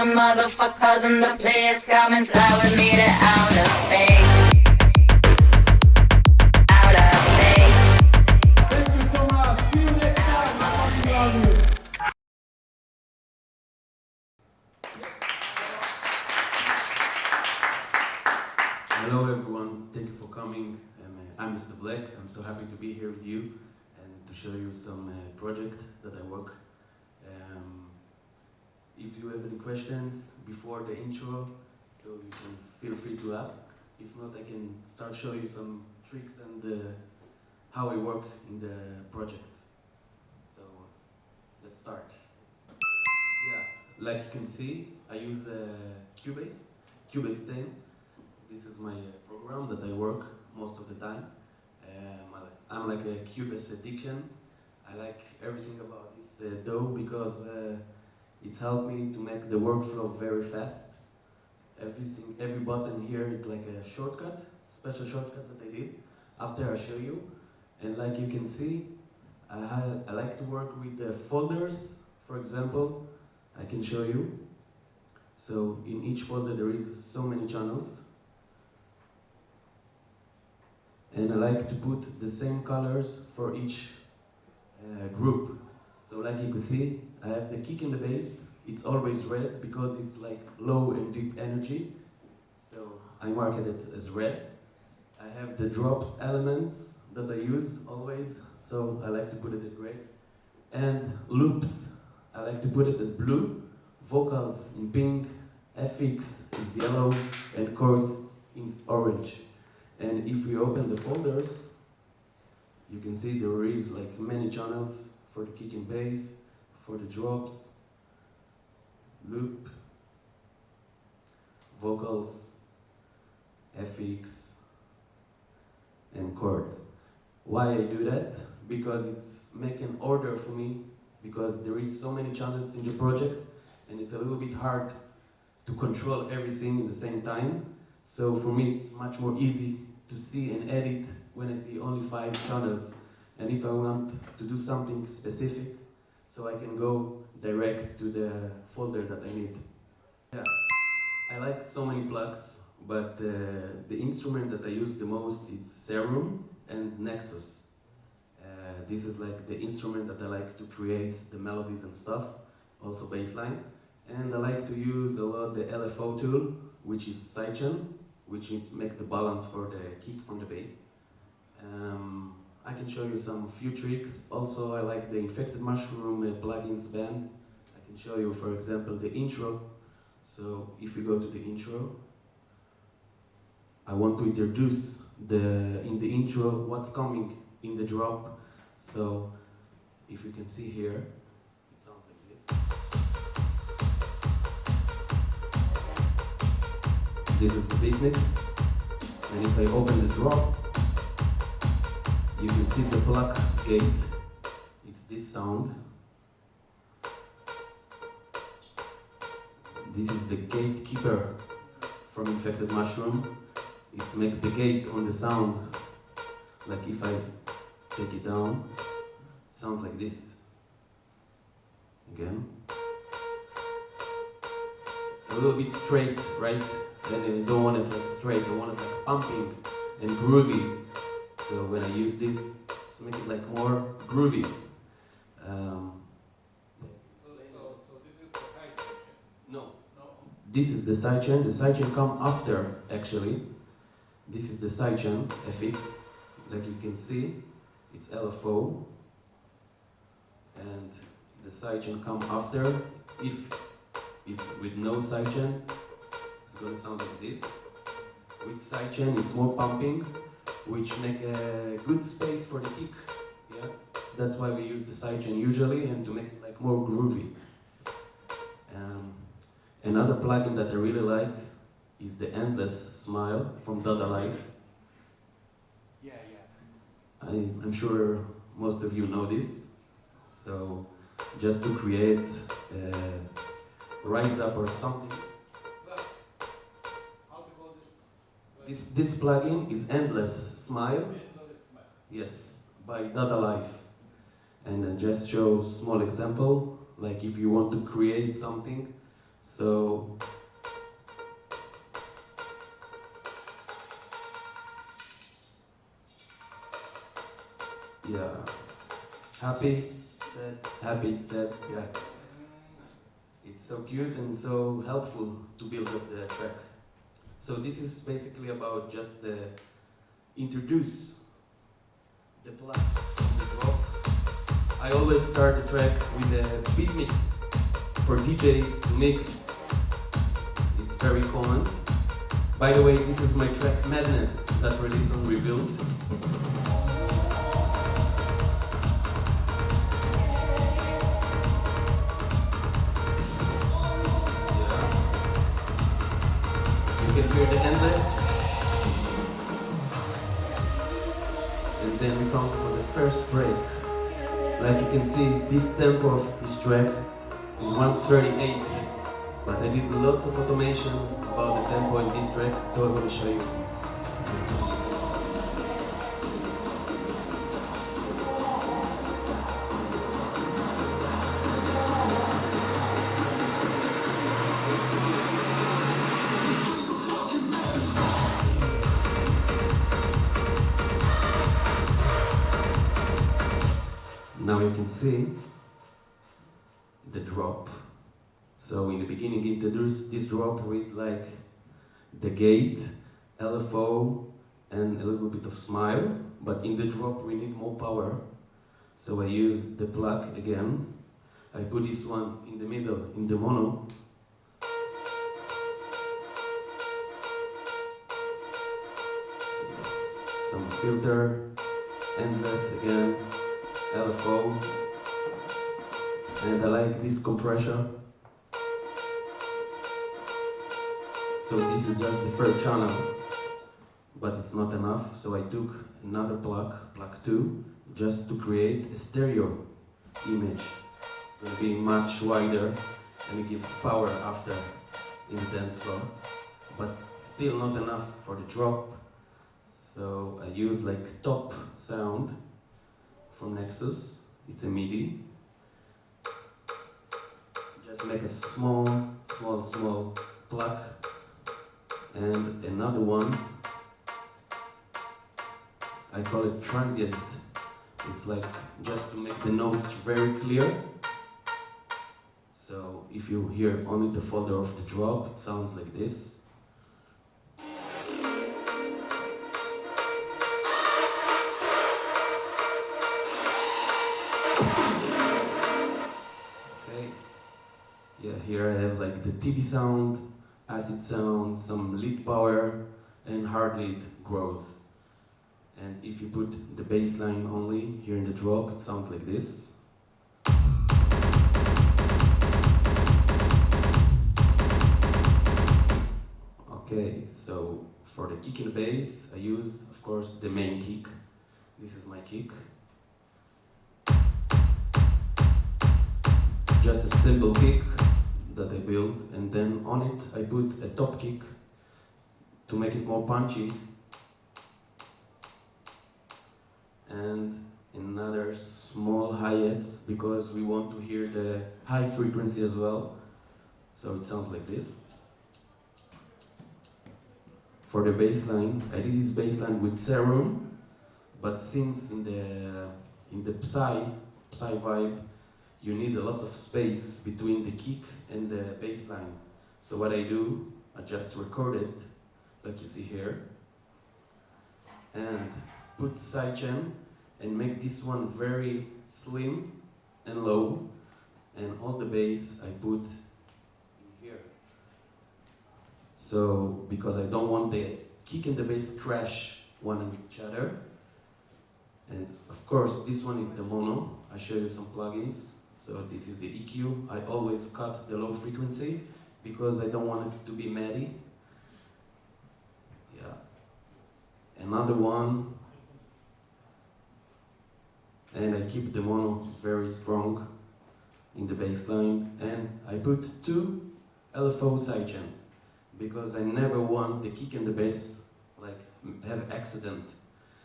the motherfuckers and the players come and fly with me to outer space. Outer space. Thank you so much. See you next time. I fucking love you. Hello everyone, thank you for coming. I'm Mr. Black. I'm so happy to be here with you and to show you some project that I work. If you have any questions before the intro, so you can feel free to ask. If not, I can start show you some tricks and how I work in the project. So let's start. Yeah, like you can see, I use Cubase 10. This is my program that I work most of the time. I'm like a Cubase addiction. I like everything about this DAW because it's helped me to make the workflow very fast. Every button here is like a shortcut, special shortcuts that I did after I show you. And like you can see, I like to work with the folders. For example, I can show you. So in each folder there is so many channels. And I like to put the same colors for each group. So like you can see, I have the kick and the bass. It's always red because it's like low and deep energy. So I mark it as red. I have the drops elements that I use always. So I like to put it at gray. And loops, I like to put it at blue. Vocals in pink, FX is yellow, and chords in orange. And if we open the folders, you can see there is like many channels for the kick and bass, for the drops, loop, vocals, FX, and chords. Why I do that? Because it's making order for me, because there is so many channels in the project, and it's a little bit hard to control everything in the same time. So for me, it's much more easy to see and edit when I see only 5 channels. And if I want to do something specific, so I can go direct to the folder that I need. Yeah, I like so many plugs, but the instrument that I use the most is Serum and Nexus. This is like the instrument that I like to create the melodies and stuff, also bassline. And I like to use a lot the LFO tool, which is sidechain, which makes the balance for the kick from the bass. I can show you some few tricks. Also, I like the Infected Mushroom plugins band. I can show you, for example, the intro. So if you go to the intro, I want to introduce in the intro what's coming in the drop. So if you can see here, it sounds like this. This is the beat mix, and if I open the drop, you can see the black gate. It's this sound. This is the gatekeeper from Infected Mushroom. It's make the gate on the sound. Like if I take it down, it sounds like this. Again. A little bit straight, right? And I don't want it like straight, I want it like pumping and groovy. So when I use this, let's make it like more groovy. So this is the sidechain, yes? No. This is the sidechain. The sidechain come after, actually. This is the sidechain, FX. Like you can see, it's LFO. And the sidechain come after. If it's with no sidechain, it's going to sound like this. With sidechain, it's more pumping, which make a good space for the kick. Yeah, that's why we use the sidechain usually, and to make it like more groovy. Another plugin that I really like is the Endless Smile from Dada Life. Yeah. I'm sure most of you know this. So just to create rise up or something. How to call this? This plugin is Endless Smile. Yes, by Dada Life. And just show small example, like if you want to create something, So yeah, happy, sad, yeah. It's so cute and so helpful to build up the track. So this is basically about just introduce the plug and the drop. I always start the track with a beat mix for DJs to mix. It's very common. By the way, this is my track Madness that released on Rebuild. You can hear the endless. And then we come for the first break. Like you can see, this tempo of this track is 138, but I did lots of automation about the tempo in this track, so I'm going to show you. Now you can see the drop. So in the beginning introduce this drop with like the gate, LFO and a little bit of smile, but in the drop we need more power. So I use the plug again. I put this one in the middle, in the mono. Some filter, endless again. LFO, and I like this compression. So this is just the third channel, but it's not enough, so I took another plug 2, just to create a stereo image. It's going to be much wider and it gives power after in the dance floor, but still not enough for the drop. So I use like top sound from Nexus. It's a MIDI. Just make a small plug and another one. I call it transient. It's like just to make the notes very clear. So if you hear only the folder of the drop, it sounds like this. Yeah, here I have like the TV sound, acid sound, some lead power, and hard lead growth. And if you put the bass line only here in the drop, it sounds like this. Okay, so for the kick and bass, I use, of course, the main kick. This is my kick. Just a simple kick that I build, and then on it I put a top kick to make it more punchy, and another small hi-hats because we want to hear the high frequency as well, so it sounds like this. For the bass line, I did this bass line with Serum, but since in the Psy vibe you need a lot of space between the kick and the bass line. So what I do, I just record it, like you see here, and put sidechain and make this one very slim and low, and all the bass I put in here. So, because I don't want the kick and the bass crash one on each other. And of course, this one is the mono. I show you some plugins. So this is the EQ. I always cut the low frequency because I don't want it to be MIDI. Yeah. Another one. And I keep the mono very strong in the bass line. And I put 2 LFO sidechain because I never want the kick and the bass like have accident.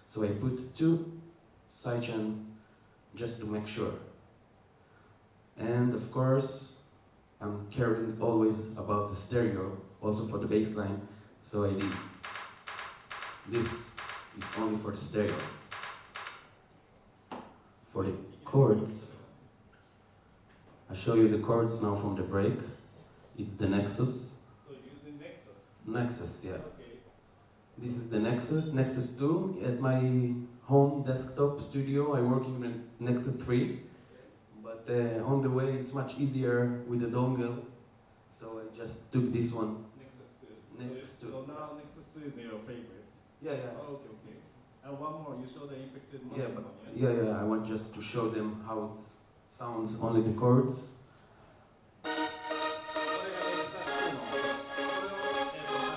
So I put 2 sidechain just to make sure. And of course, I'm caring always about the stereo, also for the bass line, so I did this is only for the stereo. For the chords, I show you the chords now from the break. It's the Nexus. So using Nexus. Nexus, yeah. Okay. This is the Nexus 2. At my home desktop studio, I work in Nexus 3. But on the way, it's much easier with the dongle. So I just took this one. Nexus 2. Nexus 2. So now Nexus 2 is your favorite. Yeah. Oh, okay. And one more, you show the infected Yeah, mushroom but, one, yes? yeah. I want just to show them how it sounds, only the chords. それが Nexus 2の、これを、彼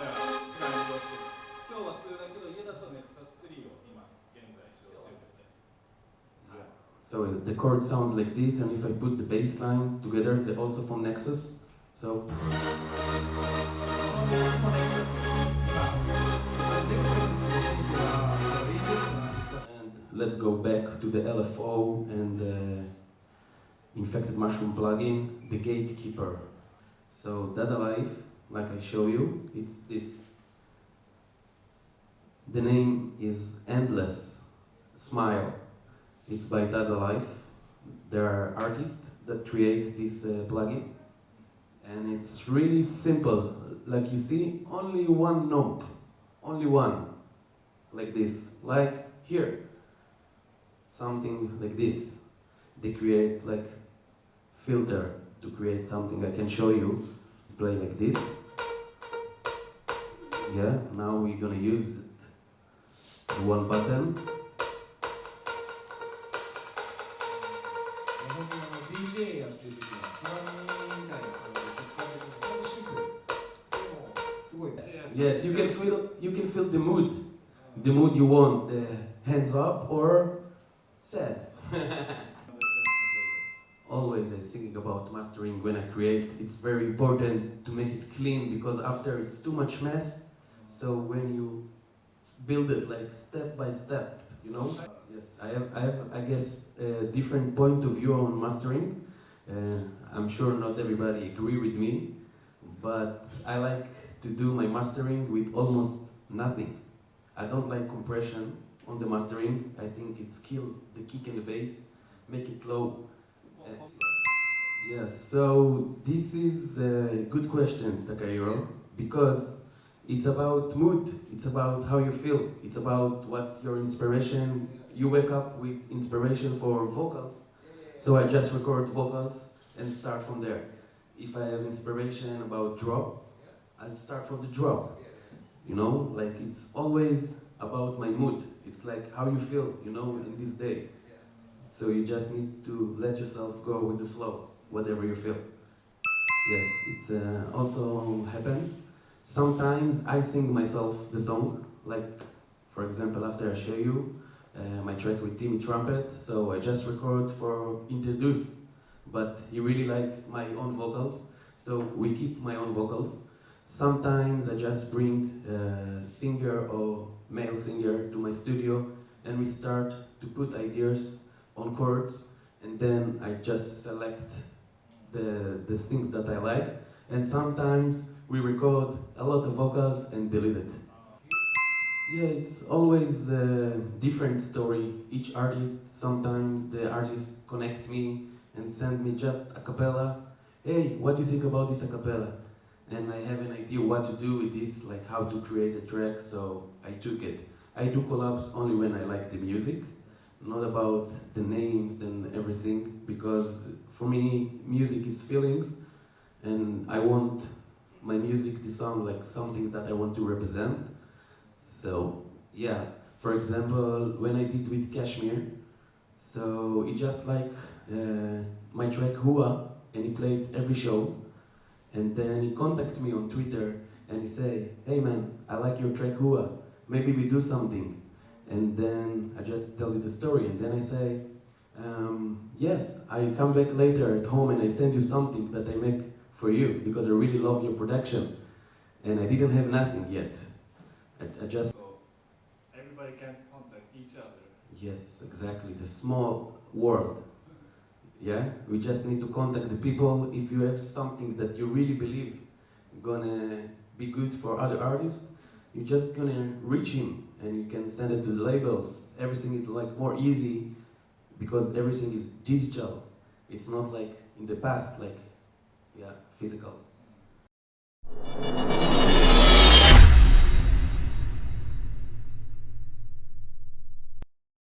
はプラン利用してる。今日は2だけど、家だと Nexus 3を今、現在使用しているので。Yeah. So the chord sounds like this, and if I put the bass line together, they're also from Nexus. So. この3つも Nexus。And let's go back to the LFO and the infected mushroom plugin, the gatekeeper. So Dada Life, like I show you, it's this. The name is Endless Smile. It's by Dada Life. There are artists that create this plugin, and it's really simple. Like you see, only one note, only one, like this, like here. Something like this. They create like filter to create something I can show you. Play like this. Yeah, now we're gonna use it. One button. DJ やってる時は不安にないシンプルでもすごい Yes, you can feel the mood you want, the hands up or sad. Always I thinking about mastering when I create. It's very important to make it clean because after it's too much mess. So when you build it like step by step, you know. Yes, I have I guess a different point of view on mastering. I'm sure not everybody agree with me, but I like to do my mastering with almost nothing. I don't like compression on the mastering. I think it's kill the kick and the bass, make it low. Yes, so this is a good question, Takahiro, because it's about mood, it's about how you feel, it's about what your inspiration, you wake up with inspiration for vocals, so I just record vocals and start from there. If I have inspiration about drop, I'll start from the drop, you know, like it's always about my mood, it's like how you feel, you know, in this day. So you just need to let yourself go with the flow, whatever you feel. Yes, it's also happened. Sometimes I sing myself the song, like for example after I show you my track with Timmy Trumpet, so I just record for introduce, but he really like my own vocals, so we keep my own vocals. Sometimes I just bring a singer or male singer to my studio and we start to put ideas on chords, and then I just select the things that I like, and sometimes we record a lot of vocals and delete it. Yeah, it's always a different story. Each artist, sometimes the artists connect me and send me just a cappella. Hey, what do you think about this a cappella? And I have an idea what to do with this, like how to create a track, so I took it. I do collabs only when I like the music, not about the names and everything, because for me, music is feelings, and I want my music to sound like something that I want to represent. So, yeah, for example, when I did with Kashmir, so it just like my track Hua, and he played every show, and then he contacted me on Twitter, and he say, hey man, I like your track Hua, maybe we do something. And then I just tell you the story, and then I say, yes, I come back later at home and I send you something that I make for you, because I really love your production. And I didn't have nothing yet. I just... So everybody can contact each other. Yes, exactly, the small world. Yeah, we just need to contact the people. If you have something that you really believe gonna be good for other artists, you're just gonna reach him and you can send it to the labels. Everything is like more easy because everything is digital. It's not like in the past, like, yeah, physical.